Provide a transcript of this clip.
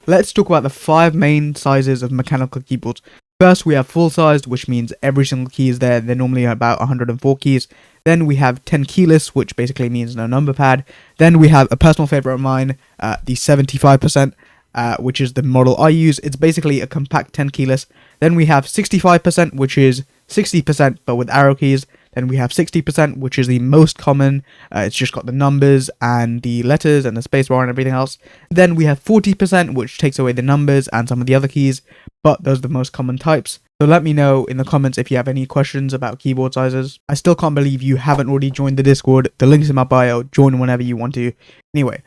let's talk about the 5 main sizes of mechanical keyboards. First, we have full-sized, which means every single key is there. They're normally about 104 keys. Then we have 10 keyless, which basically means no number pad. Then we have a personal favorite of mine, the 75%, which is the model I use. It's basically a compact 10 keyless. Then we have 65%, which is 60% but with arrow keys. Then we have 60%, which is the most common. It's just got the numbers and the letters and the spacebar and everything else. Then we have 40%, which takes away the numbers and some of the other keys, but those are the most common types. So let me know in the comments if you have any questions about keyboard sizes. I still can't believe you haven't already joined the Discord. The link's in my bio. Join whenever you want to. Anyway,